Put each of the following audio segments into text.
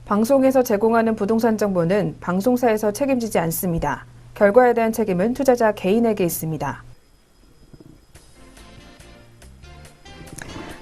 방송에서 제공하는 부동산 정보는 방송사에서 책임지지 않습니다. 결과에 대한 책임은 투자자 개인에게 있습니다.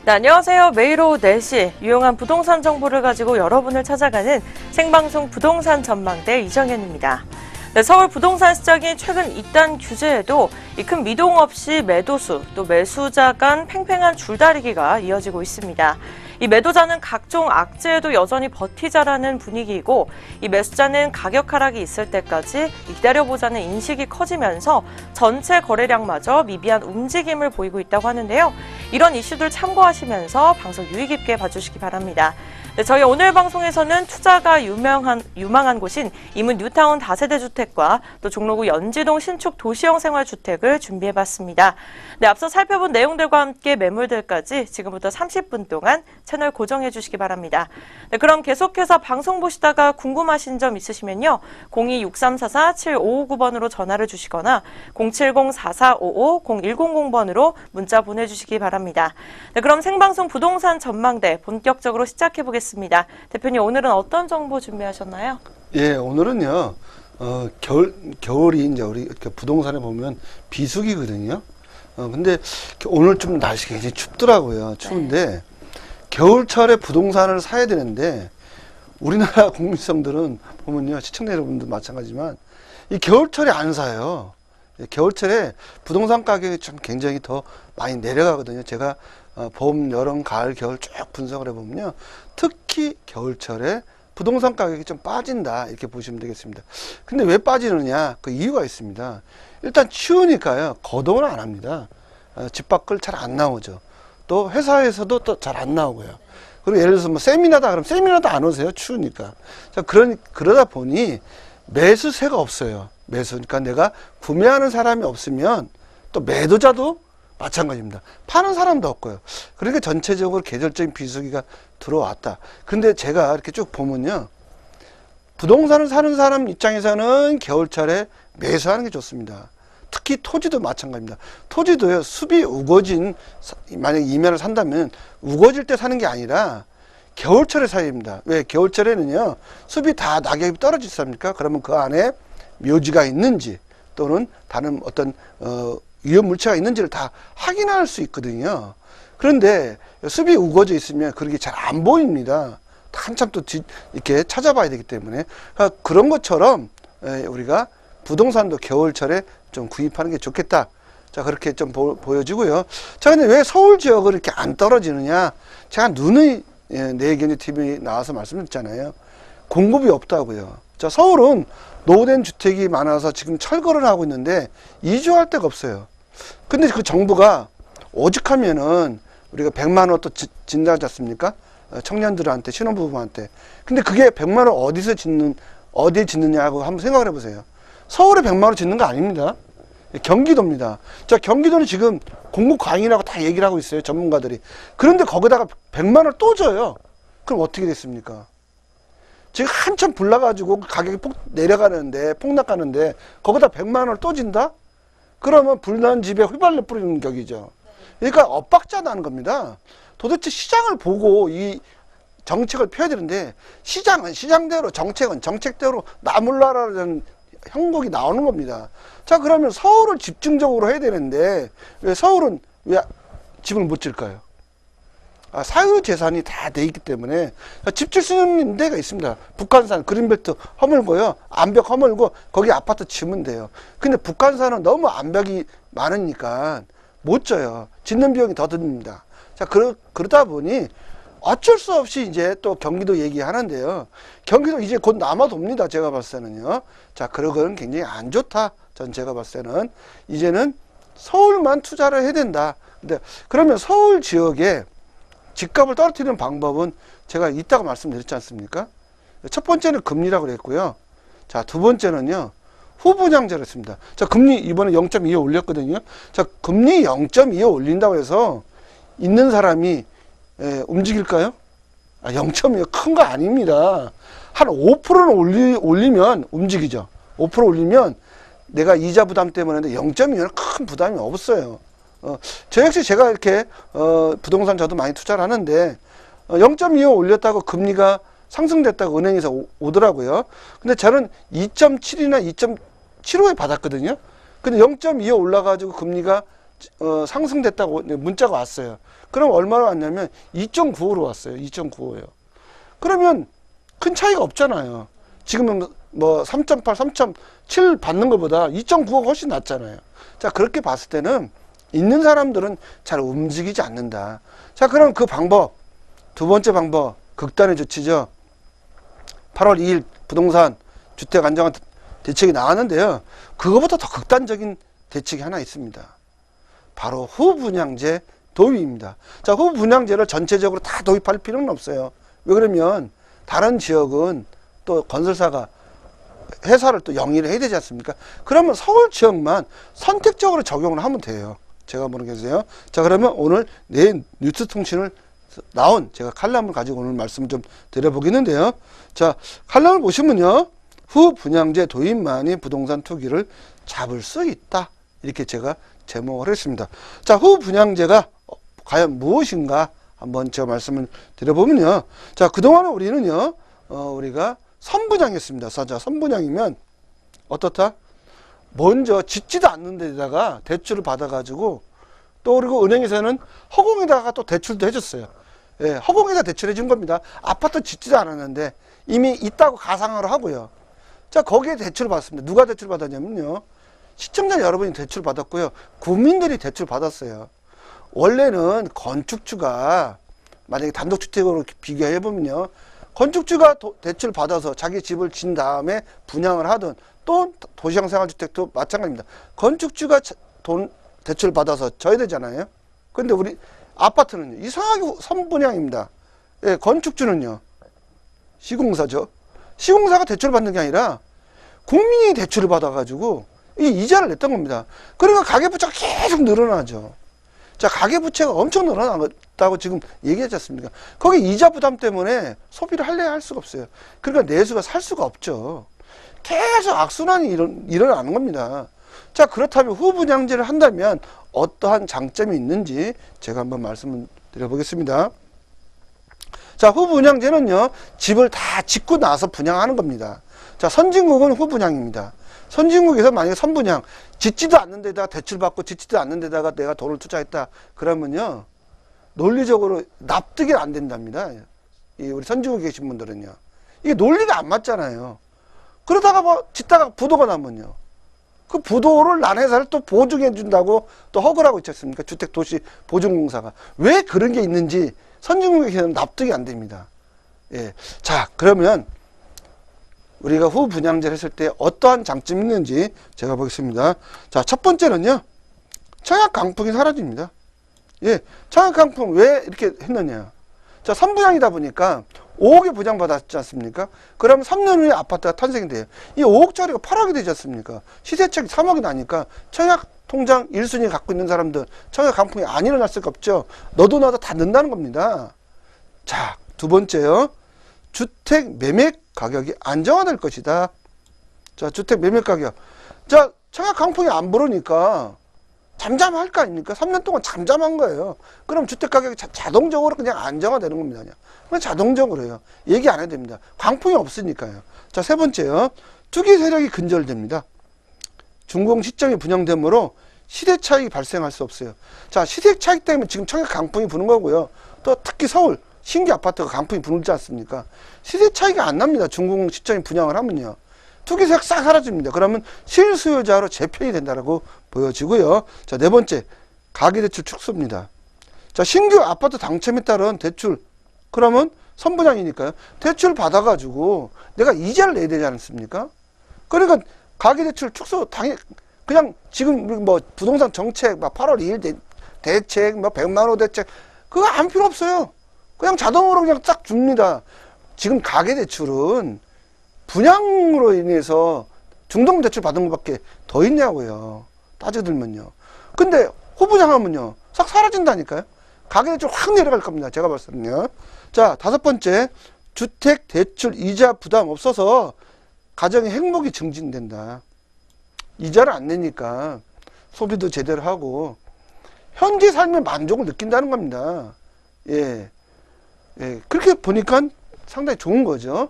네, 안녕하세요. 매일 오후 4시 유용한 부동산 정보를 가지고 여러분을 찾아가는 생방송 부동산 전망대 이정현입니다. 네, 서울 부동산 시장이 최근 이딴 규제에도 이 큰 미동 없이 매도수 또 매수자 간 팽팽한 줄다리기가 이어지고 있습니다. 이 매도자는 각종 악재에도 여전히 버티자라는 분위기이고 이 매수자는 가격 하락이 있을 때까지 기다려보자는 인식이 커지면서 전체 거래량마저 미비한 움직임을 보이고 있다고 하는데요. 이런 이슈들 참고하시면서 방송 유의 깊게 봐주시기 바랍니다. 네, 저희 오늘 방송에서는 투자가 유망한 곳인 이문 뉴타운 다세대 주택과 또 종로구 연지동 신축 도시형 생활주택을 준비해봤습니다. 네, 앞서 살펴본 내용들과 함께 매물들까지 지금부터 30분 동안 채널 고정해 주시기 바랍니다. 네, 그럼 계속해서 방송 보시다가 궁금하신 점 있으시면요. 02-6344-7559번으로 전화를 주시거나 070-4455-0100번으로 문자 보내주시기 바랍니다. 네, 그럼 생방송 부동산 전망대 본격적으로 시작해보겠습니다. 대표님, 오늘은 어떤 정보 준비하셨나요? 예, 오늘은요, 겨울이 이제 우리 부동산에 보면 비수기거든요. 근데 오늘 좀 날씨가 굉장히 춥더라고요. 추운데, 네. 겨울철에 부동산을 사야 되는데, 우리나라 국민성들은 보면요, 시청자 여러분도 마찬가지지만, 이 겨울철에 안 사요. 겨울철에 부동산 가격이 좀 굉장히 더 많이 내려가거든요. 제가 봄, 여름, 가을, 겨울 쭉 분석을 해보면요. 특히 겨울철에 부동산 가격이 좀 빠진다. 이렇게 보시면 되겠습니다. 근데 왜 빠지느냐? 그 이유가 있습니다. 일단 추우니까요. 거동을 안 합니다. 집 밖을 잘 안 나오죠. 또 회사에서도 또 잘 안 나오고요. 그리고 예를 들어서 뭐 세미나다 그러면 세미나도 안 오세요. 추우니까. 자, 그러다 보니 매수세가 없어요. 그러니까 내가 구매하는 사람이 없으면 또 매도자도 마찬가지입니다. 파는 사람도 없고요. 그러니까 전체적으로 계절적인 비수기가 들어왔다. 근데 제가 이렇게 쭉 보면요. 부동산을 사는 사람 입장에서는 겨울철에 매수하는 게 좋습니다. 특히 토지도 마찬가지입니다. 토지도요, 숲이 우거진, 만약에 이면을 산다면 우거질 때 사는 게 아니라 겨울철에 사야 됩니다. 왜? 겨울철에는요, 숲이 다 낙엽이 떨어지지 않습니까? 그러면 그 안에 묘지가 있는지 또는 다른 어떤, 위험 물체가 있는지를 다 확인할 수 있거든요. 그런데 숲이 우거져 있으면 그렇게 잘 안 보입니다. 한참 또 이렇게 찾아봐야 되기 때문에. 그러니까 그런 것처럼 우리가 부동산도 겨울철에 좀 구입하는 게 좋겠다. 자, 그렇게 좀 보여지고요. 자, 근데 왜 서울 지역은 이렇게 안 떨어지느냐? 제가 누누이 내경제 TV에 나와서 말씀드렸잖아요. 공급이 없다고요. 자, 서울은 노후된 주택이 많아서 지금 철거를 하고 있는데 이주할 데가 없어요. 근데 그 정부가 오죽하면은 우리가 100만 원 또 진다지 않습니까? 청년들한테, 신혼부부한테. 근데 그게 100만 원 어디에 짓느냐고 한번 생각을 해보세요. 서울에 100만 원 짓는 거 아닙니다. 경기도입니다. 자, 경기도는 지금 공급 과잉이라고 다 얘기를 하고 있어요. 전문가들이. 그런데 거기다가 100만 원을 또 줘요. 그럼 어떻게 됐습니까? 지금 한참 불나가지고 가격이 폭락하는데 거기다 100만 원을 또 진다? 그러면 불난 집에 휘발유 뿌리는 격이죠. 그러니까 엇박자 나는 겁니다. 도대체 시장을 보고 이 정책을 펴야 되는데 시장은 시장대로, 정책은 정책대로 나몰라라는 형국이 나오는 겁니다. 자, 그러면 서울을 집중적으로 해야 되는데 왜 서울은 왜 집을 못 질까요? 사유재산이 다 돼 있기 때문에 집 질 수 있는 데가 있습니다. 북한산 그린벨트 허물고요. 암벽 허물고 거기 아파트 지으면 돼요. 근데 북한산은 너무 암벽이 많으니까 못 져요. 짓는 비용이 더 듭니다. 자, 그러다 보니 어쩔 수 없이 이제 또 경기도 얘기하는데요. 경기도 이제 곧 남아돕니다. 제가 봤을 때는요. 자, 그러고는 굉장히 안 좋다. 전 제가 봤을 때는 이제는 서울만 투자를 해야 된다. 근데 그러면 서울 지역에 집값을 떨어뜨리는 방법은 제가 이따가 말씀드렸지 않습니까? 첫 번째는 금리라고 그랬고요. 자, 두 번째는요. 후분양제를 했습니다. 자, 금리 이번에 0.25 올렸거든요. 자, 금리 0.25 올린다고 해서 있는 사람이 움직일까요? 0.25 큰 거 아닙니다. 한 5%는 올리면 움직이죠. 5% 올리면 내가 이자 부담 때문에 0.25는 큰 부담이 없어요. 저 역시 제가 이렇게 부동산 저도 많이 투자를 하는데 0.25 올렸다고 금리가 상승됐다고 은행에서 오더라고요. 근데 저는 2.7이나 2.75에 받았거든요. 근데 0.25 올라가지고 금리가 상승됐다고 문자가 왔어요. 그럼 얼마나 왔냐면 2.95로 왔어요. 2.95예요. 그러면 큰 차이가 없잖아요. 지금은 뭐 3.8, 3.7 받는 것보다 2.95가 훨씬 낫잖아요. 자, 그렇게 봤을 때는 있는 사람들은 잘 움직이지 않는다. 자, 그럼 그 방법, 두 번째 방법, 극단의 조치죠. 8월 2일 부동산 주택 안정화 대책이 나왔는데요. 그거보다 더 극단적인 대책이 하나 있습니다. 바로 후분양제 도입입니다. 자, 후분양제를 전체적으로 다 도입할 필요는 없어요. 왜 그러면 다른 지역은 또 건설사가 회사를 또 영위를 해야 되지 않습니까? 그러면 서울 지역만 선택적으로 적용을 하면 돼요. 제가 모르겠어요. 자, 그러면 오늘 내 뉴스 통신을 나온 제가 칼럼을 가지고 오늘 말씀을 좀 드려보겠는데요. 자, 칼럼을 보시면요. 후분양제 도입만이 부동산 투기를 잡을 수 있다. 이렇게 제가 제목을 했습니다. 자, 후분양제가 과연 무엇인가 한번 제가 말씀을 드려보면요. 자, 그동안은 우리는요, 우리가 선분양했습니다. 자, 선분양이면 어떻다? 먼저 짓지도 않는 데다가 대출을 받아가지고 또 그리고 은행에서는 허공에다가 또 대출도 해줬어요. 예, 허공에다 대출해 준 겁니다. 아파트 짓지도 않았는데 이미 있다고 가상화를 하고요. 자, 거기에 대출을 받습니다. 누가 대출 받았냐면요. 시청자 여러분이 대출 받았고요. 국민들이 대출 받았어요. 원래는 건축주가 만약에 단독주택으로 비교해보면요. 건축주가 대출 받아서 자기 집을 진 다음에 분양을 하든 또 도시형생활주택도 마찬가지입니다. 건축주가 대출 받아서 져야 되잖아요. 근데 우리 아파트는요. 이상하게 선분양입니다. 예, 건축주는요. 시공사죠. 시공사가 대출을 받는 게 아니라 국민이 대출을 받아가지고 이 이자를 냈던 겁니다. 그러니까 가계부채가 계속 늘어나죠. 자, 가계부채가 엄청 늘어났다고 지금 얘기하지 않습니까? 거기 이자 부담 때문에 소비를 할 수가 없어요. 그러니까 내수가 살 수가 없죠. 계속 악순환이 일어나는 겁니다. 자, 그렇다면 후분양제를 한다면 어떠한 장점이 있는지 제가 한번 말씀을 드려보겠습니다. 자, 후분양제는요, 집을 다 짓고 나서 분양하는 겁니다. 자, 선진국은 후분양입니다. 선진국에서 만약에 선분양, 짓지도 않는 데다가 대출받고 짓지도 않는 데다가 내가 돈을 투자했다. 그러면요, 논리적으로 납득이 안 된답니다. 우리 선진국에 계신 분들은요. 이게 논리가 안 맞잖아요. 그러다가 뭐 짓다가 부도가 나면요. 그 부도를 난 회사를 또 보증해 준다고 또 허가를 있지 않습니까? 주택도시보증공사가. 왜 그런 게 있는지 선진국에서는 납득이 안 됩니다. 예. 자, 그러면 우리가 후분양제를 했을 때 어떠한 장점이 있는지 제가 보겠습니다. 자, 첫 번째는요. 청약 강풍이 사라집니다. 예. 청약 강풍 왜 이렇게 했느냐. 자, 선분양이다 보니까 5억에 분양받았지 않습니까? 그럼 3년 후에 아파트가 탄생이 돼요. 이 5억짜리가 8억이 되지 않습니까? 시세차익 3억이 나니까 청약 통장 1순위 갖고 있는 사람들 청약 강풍이 안 일어날 수가 없죠. 너도 나도 다 는다는 겁니다. 자, 두 번째요. 주택 매매 가격이 안정화될 것이다. 자, 주택 매매 가격. 자, 청약 강풍이 안 불으니까 잠잠할 거 아닙니까? 3년 동안 잠잠한 거예요. 그럼 주택 가격이 자동적으로 그냥 안정화되는 겁니다. 그냥 자동적으로요. 얘기 안 해도 됩니다. 강풍이 없으니까요. 자, 세 번째요. 투기 세력이 근절됩니다. 준공 시점이 분양되므로 시대 차익이 발생할 수 없어요. 자, 시대 차익 때문에 지금 청약 강풍이 부는 거고요. 또 특히 서울 신규 아파트가 강풍이 불지 않습니까? 시세 차이가 안 납니다. 준공 시점이 분양을 하면요. 투기세가 싹 사라집니다. 그러면 실수요자로 재편이 된다라고 보여지고요. 자, 네 번째, 가계대출 축소입니다. 자, 신규 아파트 당첨에 따른 대출, 그러면 선분양이니까요. 대출 받아가지고 내가 이자를 내야 되지 않습니까? 그러니까 가계대출 축소 그냥 지금 뭐 부동산 정책, 막 8월 2일 대책, 뭐 100만 원 대책, 그거 안 필요 없어요. 그냥 자동으로 그냥 딱 줍니다. 지금 가계대출은 분양으로 인해서 중도금대출 받은 것밖에 더 있냐고요. 따져들면요. 근데 후분양하면요. 싹 사라진다니까요. 가계대출 확 내려갈 겁니다. 제가 봤을 때는요. 자, 다섯 번째. 주택대출 이자 부담 없어서 가정의 행복이 증진된다. 이자를 안 내니까 소비도 제대로 하고 현재 삶의 만족을 느낀다는 겁니다. 예. 예, 그렇게 보니까 상당히 좋은 거죠.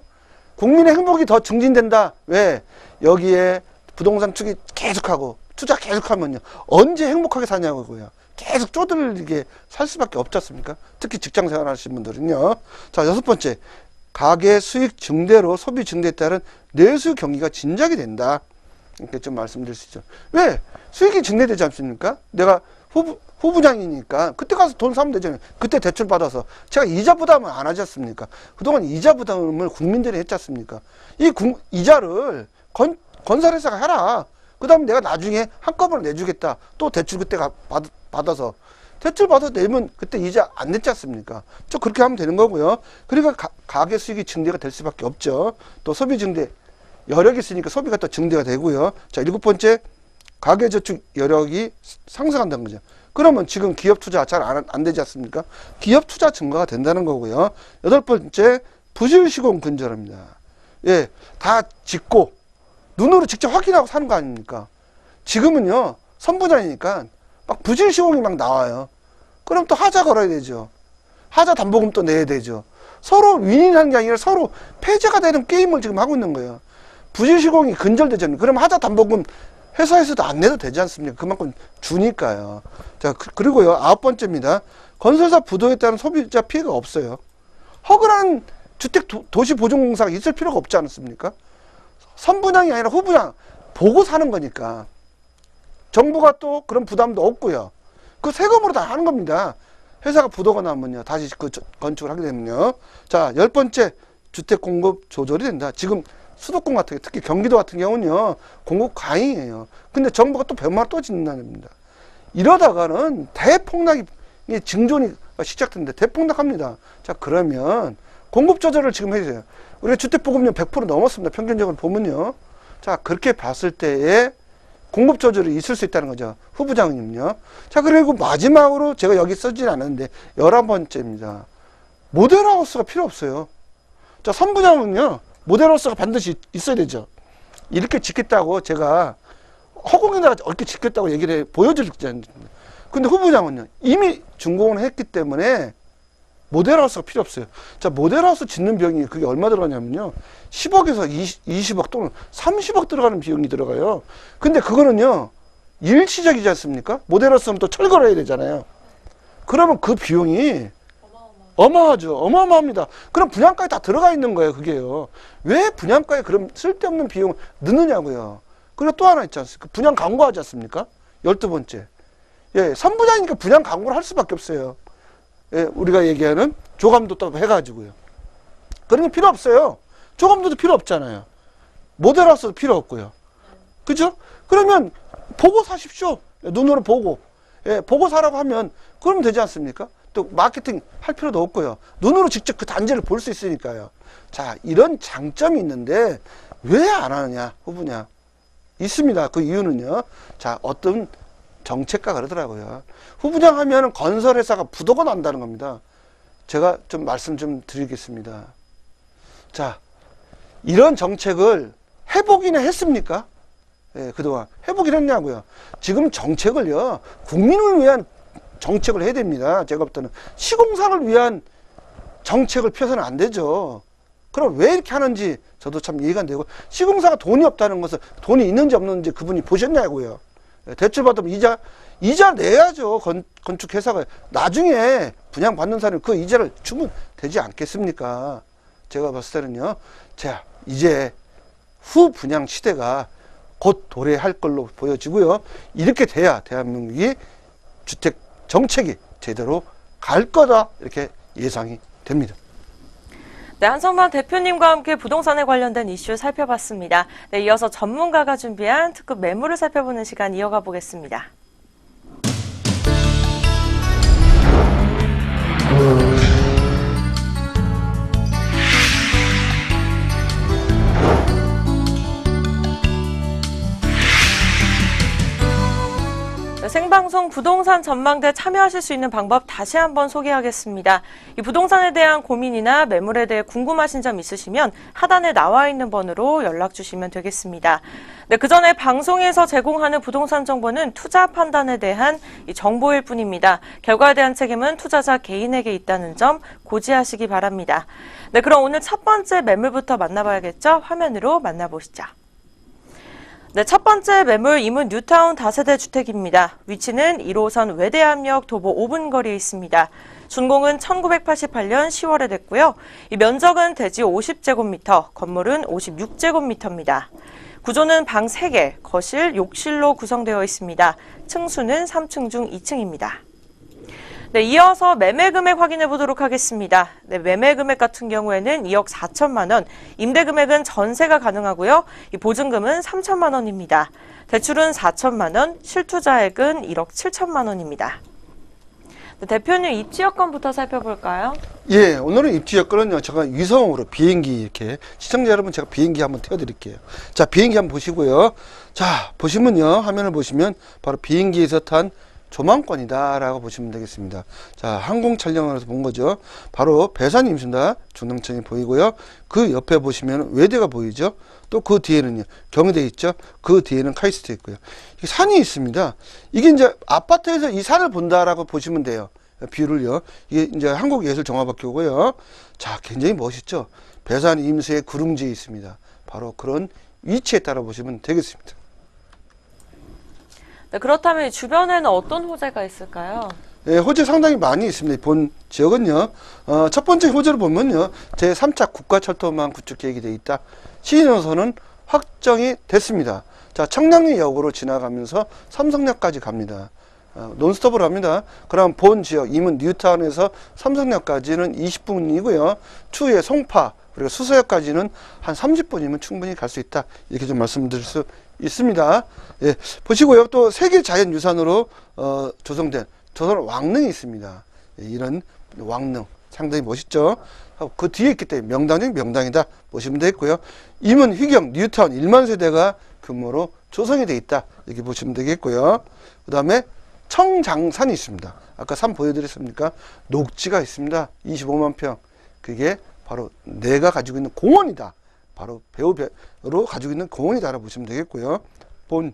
국민의 행복이 더 증진된다. 왜? 여기에 부동산 투기 계속하고 투자 계속하면요. 언제 행복하게 사냐고요. 계속 쪼들리게 살 수밖에 없지 않습니까? 특히 직장 생활 하시는 분들은요. 자, 6번째. 가계 수익 증대로 소비 증대에 따른 내수 경기가 진작이 된다. 이렇게 좀 말씀드릴 수 있죠. 왜? 수익이 증대되지 않습니까? 내가 후분양이니까 그때 가서 돈 사면 되잖아요. 그때 대출 받아서 제가 이자 부담을 안 하지 않습니까? 그동안 이자 부담을 국민들이 했지 않습니까? 이 이자를 건설회사가 해라. 그 다음에 내가 나중에 한꺼번에 내주겠다. 또 대출 그때 받아서 대출 받아서 내면 그때 이자 안 냈지 않습니까? 저 그렇게 하면 되는 거고요. 그러니까 가계 수익이 증대가 될 수밖에 없죠. 또 소비 증대 여력이 있으니까 소비가 또 증대가 되고요. 자, 7번째 가계저축 여력이 상승한다는 거죠. 그러면 지금 기업 투자 잘 안 되지 않습니까? 기업 투자 증가가 된다는 거고요. 8번째 부실시공 근절합니다. 예, 다 짓고 눈으로 직접 확인하고 사는 거 아닙니까? 지금은요 선분양이니까 막 부실시공이 막 나와요. 그럼 또 하자 걸어야 되죠. 하자 담보금 또 내야 되죠. 서로 윈윈하는 게 아니라 서로 폐쇄가 되는 게임을 지금 하고 있는 거예요. 부실시공이 근절되잖아요. 그럼 하자 담보금 회사에서도 안 내도 되지 않습니까? 그만큼 주니까요. 자, 그리고요, 9번째입니다. 건설사 부도에 따른 소비자 피해가 없어요. 허그한 주택 도시보존공사가 있을 필요가 없지 않습니까? 선분양이 아니라 후분양 보고 사는 거니까. 정부가 또 그런 부담도 없고요. 그 세금으로 다 하는 겁니다. 회사가 부도가 나면요, 다시 그 건축을 하게 되면요. 자, 10번째, 주택 공급 조절이 된다. 지금 수도권 같은 게 특히 경기도 같은 경우는요 공급 과잉이에요. 근데 정부가 또 벼만 또 짓는다는 겁니다. 이러다가는 대폭락이 증존이 시작되는데 대폭락합니다. 자, 그러면 공급 조절을 지금 해야 돼요. 우리가 주택 보급률 100% 넘었습니다. 평균적으로 보면요. 자, 그렇게 봤을 때에 공급 조절이 있을 수 있다는 거죠. 후부장님요. 자, 그리고 마지막으로 제가 여기 쓰진 않았는데 11번째입니다. 모델하우스가 필요 없어요. 자, 선부장은요 모델하우스가 반드시 있어야 되죠. 이렇게 짓겠다고 제가 허공에다가 이렇게 짓겠다고 얘기를 보여드리지 않습니다. 근데 후보장은요 이미 준공을 했기 때문에 모델하우스가 필요 없어요. 자, 모델하우스 짓는 비용이 그게 얼마 들어가냐면요 10억에서 20억 또는 30억 들어가는 비용이 들어가요. 근데 그거는요 일시적이지 않습니까? 모델하우스는 또 철거를 해야 되잖아요. 그러면 그 비용이 어마하죠. 어마어마합니다. 그럼 분양가에 다 들어가 있는 거예요, 그게요. 왜 분양가에 그럼 쓸데없는 비용을 넣느냐고요. 그리고 또 하나 있지 않습니까? 분양 광고하지 않습니까? 12번째. 예, 선분양이니까 분양 광고를 할 수밖에 없어요. 예, 우리가 얘기하는 조감도 또 해가지고요. 그런 게 필요 없어요. 조감도도 필요 없잖아요. 모델하우스도 필요 없고요. 그죠? 그러면 보고 사십시오. 눈으로 보고. 예, 보고 사라고 하면 그러면 되지 않습니까? 또 마케팅 할 필요도 없고요. 눈으로 직접 그 단지를 볼 수 있으니까요. 자, 이런 장점이 있는데 왜 안 하느냐, 후보냐? 있습니다. 그 이유는요. 자, 어떤 정책가 그러더라고요. 후분양 하면 건설회사가 부도가 난다는 겁니다. 제가 좀 말씀 좀 드리겠습니다. 자, 이런 정책을 해보기는 했습니까? 예, 그동안 해보긴 했냐고요. 지금 정책을요, 국민을 위한 정책을 해야 됩니다. 제가 볼 때는 시공사를 위한 정책을 펴서는 안 되죠. 그럼 왜 이렇게 하는지 저도 참 이해가 안 되고, 시공사가 돈이 없다는 것은 돈이 있는지 없는지 그분이 보셨냐고요. 대출 받으면 이자 내야죠. 건축회사가 나중에 분양받는 사람이 그 이자를 주면 되지 않겠습니까? 제가 봤을 때는요, 자, 이제 후분양 시대가 곧 도래할 걸로 보여지고요. 이렇게 돼야 대한민국이 주택 정책이 제대로 갈 거다, 이렇게 예상이 됩니다. 네, 한성만 대표님과 함께 부동산에 관련된 이슈 살펴봤습니다. 네, 이어서 전문가가 준비한 특급 매물을 살펴보는 시간 이어가 보겠습니다. 생방송 부동산 전망대 참여하실 수 있는 방법 다시 한번 소개하겠습니다. 이 부동산에 대한 고민이나 매물에 대해 궁금하신 점 있으시면 하단에 나와 있는 번호로 연락 주시면 되겠습니다. 네, 그 전에 방송에서 제공하는 부동산 정보는 투자 판단에 대한 정보일 뿐입니다. 결과에 대한 책임은 투자자 개인에게 있다는 점 고지하시기 바랍니다. 네, 그럼 오늘 첫 번째 매물부터 만나봐야겠죠? 화면으로 만나보시죠. 네, 첫 번째 매물 이문 뉴타운 다세대 주택입니다. 위치는 1호선 외대암역 도보 5분 거리에 있습니다. 준공은 1988년 10월에 됐고요. 이 면적은 대지 50제곱미터, 건물은 56제곱미터입니다. 구조는 방 3개, 거실, 욕실로 구성되어 있습니다. 층수는 3층 중 2층입니다. 네, 이어서 매매 금액 확인해 보도록 하겠습니다. 네, 매매 금액 같은 경우에는 2억 4천만 원, 임대 금액은 전세가 가능하고요. 이 보증금은 3천만 원입니다. 대출은 4천만 원, 실투자액은 1억 7천만 원입니다. 네, 대표님 입지 여건부터 살펴볼까요? 예, 오늘은 입지 여건은요, 제가 위성으로 비행기 이렇게, 시청자 여러분 제가 비행기 한번 태워드릴게요. 자, 비행기 한번 보시고요. 자, 보시면요, 화면을 보시면 바로 비행기에서 탄 조망권이다라고 보시면 되겠습니다. 자, 항공 촬영을 해서 본 거죠. 바로 배산이 있습니다. 중랑천이 보이고요. 그 옆에 보시면 외대가 보이죠. 또 그 뒤에는요, 경희대 있죠. 그 뒤에는 카이스트 있고요. 이게 산이 있습니다. 이게 이제 아파트에서 이 산을 본다라고 보시면 돼요. 뷰를요. 이게 이제 한국예술종합학교고요. 자, 굉장히 멋있죠. 배산 임수의 구릉지에 있습니다. 바로 그런 위치에 따라 보시면 되겠습니다. 네, 그렇다면 주변에는 어떤 호재가 있을까요? 예, 호재 상당히 많이 있습니다. 본 지역은요. 첫 번째 호재를 보면요. 제3차 국가철도망 구축 계획이 되어 있다. 시노선은 확정이 됐습니다. 자, 청량리역으로 지나가면서 삼성역까지 갑니다. 논스톱으로 합니다. 그럼 본 지역 이문 뉴타운에서 삼성역까지는 20분이고요. 추후에 송파 그리고 수서역까지는 한 30분이면 충분히 갈 수 있다. 이렇게 좀 말씀드릴 수 있습니다. 예, 보시고요. 또 세계 자연유산으로 조성된 조선 왕릉이 있습니다. 예, 이런 왕릉 상당히 멋있죠. 그 뒤에 있기 때문에 명당 중 명당이다 보시면 되겠고요. 이문 휘경 뉴타운 1만 세대가 규모로 조성이 되어 있다. 이렇게 보시면 되겠고요. 그 다음에 청장산이 있습니다. 아까 산 보여드렸습니까? 녹지가 있습니다. 25만 평. 그게 바로 내가 가지고 있는 공원이다. 바로 배우로 가지고 있는 공원이다라고 보시면 되겠고요. 본,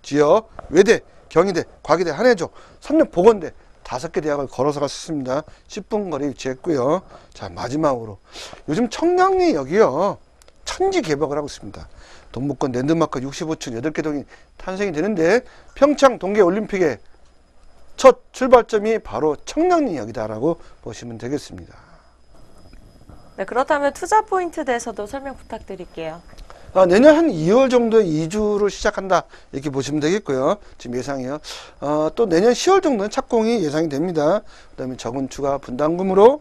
지역, 외대, 경희대, 과기대, 한해조, 삼육보건대 5개 대학을 걸어서 갈 수 있습니다. 10분 거리에 위치했고요. 자, 마지막으로 요즘 청량리역이요. 천지 개박을 하고 있습니다. 동북권 랜드마크 65층 8개 동이 탄생이 되는데 평창 동계올림픽의 첫 출발점이 바로 청량리역이다라고 보시면 되겠습니다. 네, 그렇다면 투자 포인트에 대해서도 설명 부탁드릴게요. 내년 한 2월 정도에 이주를 시작한다 이렇게 보시면 되겠고요. 지금 예상이요. 또 내년 10월 정도는 착공이 예상이 됩니다. 그 다음에 적은 추가 분담금으로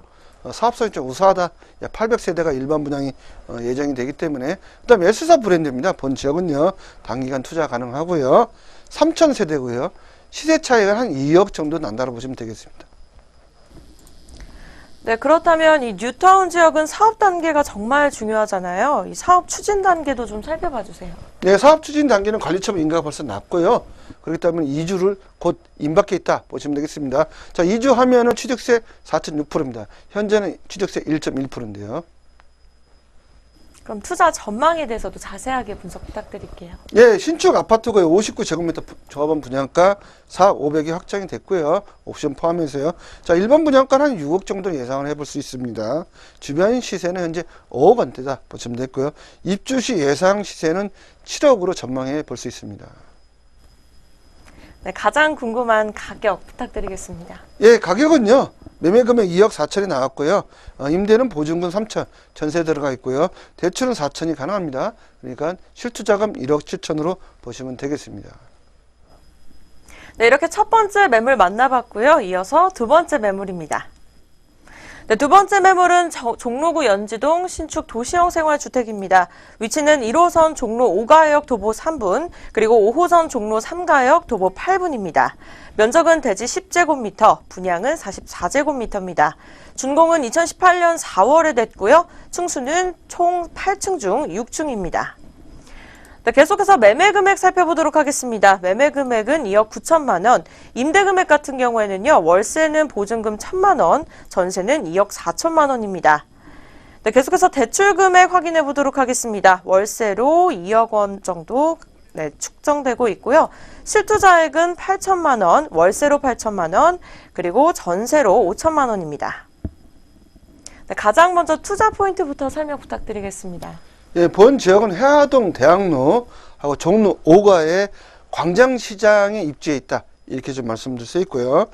사업성이 좀 우수하다. 800세대가 일반 분양이 예정이 되기 때문에. 그 다음에 S사 브랜드입니다. 본 지역은요. 단기간 투자 가능하고요. 3000세대고요. 시세 차이가 한 2억 정도 난다고 보시면 되겠습니다. 네, 그렇다면 이 뉴타운 지역은 사업 단계가 정말 중요하잖아요. 이 사업 추진 단계도 좀 살펴봐 주세요. 네, 사업 추진 단계는 관리처분 인가가 벌써 났고요. 그렇기 때문에 이주를 곧 임박해 있다 보시면 되겠습니다. 자, 이주하면은 취득세 4.6%입니다. 현재는 취득세 1.1%인데요. 그럼 투자 전망에 대해서도 자세하게 분석 부탁드릴게요. 예, 신축 아파트고요. 59제곱미터 조합원 분양가 4억 500이 확정이 됐고요. 옵션 포함해서요. 자, 일반 분양가는 한 6억 정도 예상을 해볼 수 있습니다. 주변 시세는 현재 5억 원대다 보시면 됐고요. 입주 시 예상 시세는 7억으로 전망해 볼 수 있습니다. 네, 가장 궁금한 가격 부탁드리겠습니다. 예, 가격은요. 매매금액 2억 4천이 나왔고요. 임대는 보증금 3천, 전세 들어가 있고요. 대출은 4천이 가능합니다. 그러니까 실투자금 1억 7천으로 보시면 되겠습니다. 네, 이렇게 첫 번째 매물 만나봤고요. 이어서 두 번째 매물입니다. 네, 두 번째 매물은 종로구 연지동 신축 도시형 생활주택입니다. 위치는 1호선 종로 5가역 도보 3분, 그리고 5호선 종로 3가역 도보 8분입니다. 면적은 대지 10제곱미터, 분양은 44제곱미터입니다. 준공은 2018년 4월에 됐고요. 층수는 총 8층 중 6층입니다. 네, 계속해서 매매 금액 살펴보도록 하겠습니다. 매매 금액은 2억 9천만 원, 임대 금액 같은 경우에는요, 월세는 보증금 1,000만 원, 전세는 2억 4천만 원입니다. 네, 계속해서 대출 금액 확인해 보도록 하겠습니다. 월세로 2억 원 정도 축정되고 있고요. 실투자액은 8천만 원, 월세로 8천만 원, 그리고 전세로 5천만 원입니다. 네, 가장 먼저 투자 포인트부터 설명 부탁드리겠습니다. 예, 본 지역은 해화동 대학로하고 종로 5가의 광장시장에 입지해 있다. 이렇게 좀 말씀드릴 수 있고요.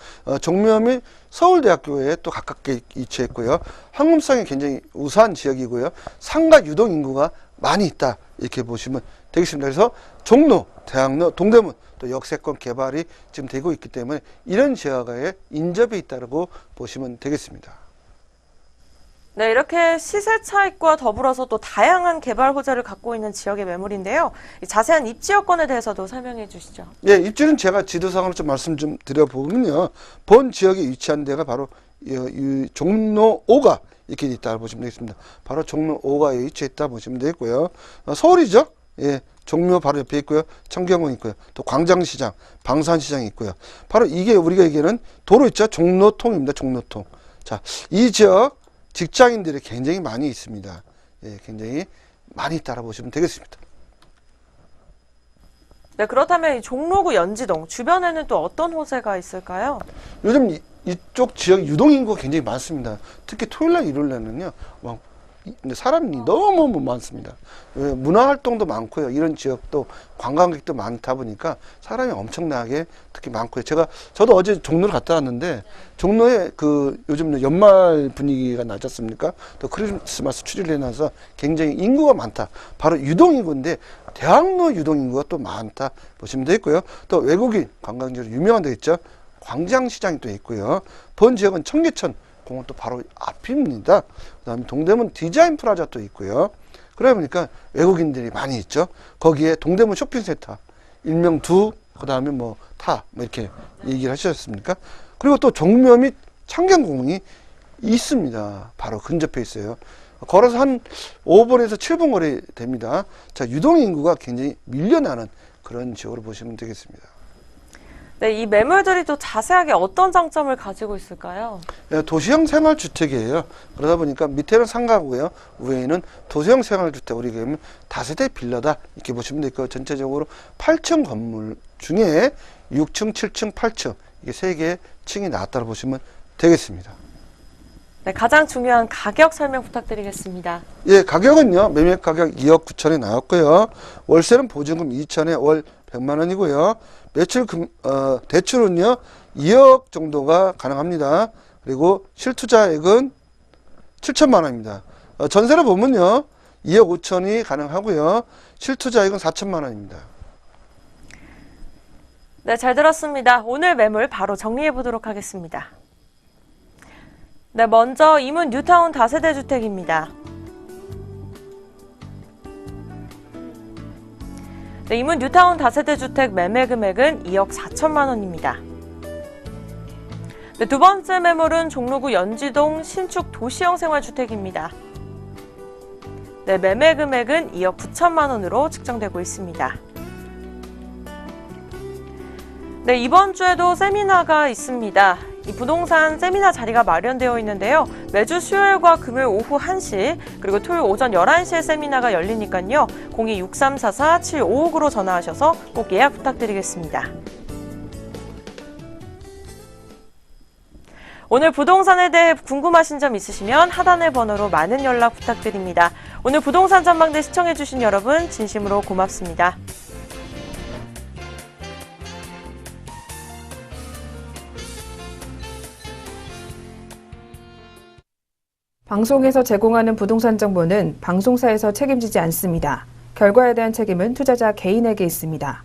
종묘 서울대학교에 또 가깝게 위치했고요. 항공성이 굉장히 우수한 지역이고요. 상가 유동 인구가 많이 있다. 이렇게 보시면 되겠습니다. 그래서 종로, 대학로, 동대문 또 역세권 개발이 지금 되고 있기 때문에 이런 지역에 인접해 있다고 보시면 되겠습니다. 네, 이렇게 시세 차익과 더불어서 또 다양한 개발 호재를 갖고 있는 지역의 매물인데요. 이 자세한 입지 여건에 대해서도 설명해 주시죠. 예, 입지는 제가 지도상으로 좀 말씀 좀 드려보면요. 본 지역에 위치한 데가 바로 이 종로 5가 이렇게 있다 보시면 되겠습니다. 바로 종로 5가에 위치했다 보시면 되겠고요. 서울이죠. 예, 종묘 바로 옆에 있고요. 청경원 있고요. 또 광장시장, 방산시장이 있고요. 바로 이게 우리가 얘기하는 도로 있죠. 종로통입니다. 종로통. 자, 이 지역 직장인들이 굉장히 많이 있습니다. 예, 굉장히 많이 있다고 보시면 되겠습니다. 네, 그렇다면 이 종로구 연지동 주변에는 또 어떤 호재가 있을까요? 요즘 이쪽 지역 유동인구가 굉장히 많습니다. 특히 토요일날 일요일날은요, 막 사람이 너무 많습니다. 문화활동도 많고요. 이런 지역도 관광객도 많다 보니까 사람이 엄청나게 특히 많고요. 저도 어제 종로를 갔다 왔는데 종로에 요즘 연말 분위기가 나지 않습니까? 또 크리스마스 추리를 해놔서 굉장히 인구가 많다. 바로 유동인구인데 대학로 유동인구가 또 많다 보시면 되겠고요. 또 외국인 관광지로 유명한 데 있죠. 광장시장이 또 있고요. 본 지역은 청계천 공원 또 바로 앞입니다. 그 다음에 동대문 디자인 프라자 또 있고요. 그러다 보니까 외국인들이 많이 있죠. 거기에 동대문 쇼핑센터, 일명 그 다음에 이렇게 얘기를 하셨습니까? 그리고 또 종묘 및 창경공원이 있습니다. 바로 근접해 있어요. 걸어서 한 5분에서 7분 거리 됩니다. 자, 유동인구가 굉장히 밀려나는 그런 지역으로 보시면 되겠습니다. 네, 이 매물들이 또 자세하게 어떤 장점을 가지고 있을까요? 예, 도시형 생활주택이에요. 그러다 보니까 밑에는 상가고요. 위에는 도시형 생활주택, 우리가 하면 다세대 빌라다. 이렇게 보시면 되고, 전체적으로 8층 건물 중에 6층, 7층, 8층, 이게 3개의 층이 나왔다고 보시면 되겠습니다. 네, 가장 중요한 가격 설명 부탁드리겠습니다. 예, 가격은요, 매매 가격 2억 9천에 나왔고요. 월세는 보증금 2천에 월 100만 원이고요. 대출은요, 2억 정도가 가능합니다. 그리고 실투자액은 7천만 원입니다. 전세를 보면요, 2억 5천이 가능하고요. 실투자액은 4천만 원입니다. 네, 잘 들었습니다. 오늘 매물 바로 정리해 보도록 하겠습니다. 네, 먼저 이문 뉴타운 다세대 주택입니다. 네, 이문 뉴타운 다세대 주택 매매 금액은 2억 4천만 원입니다. 네, 두 번째 매물은 종로구 연지동 신축 도시형 생활주택입니다. 네, 매매 금액은 2억 9천만 원으로 측정되고 있습니다. 네, 이번 주에도 세미나가 있습니다. 이 부동산 세미나 자리가 마련되어 있는데요. 매주 수요일과 금요일 오후 1시, 그리고 토요일 오전 11시에 세미나가 열리니까요. 02-6344-7559로 전화하셔서 꼭 예약 부탁드리겠습니다. 오늘 부동산에 대해 궁금하신 점 있으시면 하단의 번호로 많은 연락 부탁드립니다. 오늘 부동산 전망대 시청해주신 여러분 진심으로 고맙습니다. 방송에서 제공하는 부동산 정보는 방송사에서 책임지지 않습니다. 결과에 대한 책임은 투자자 개인에게 있습니다.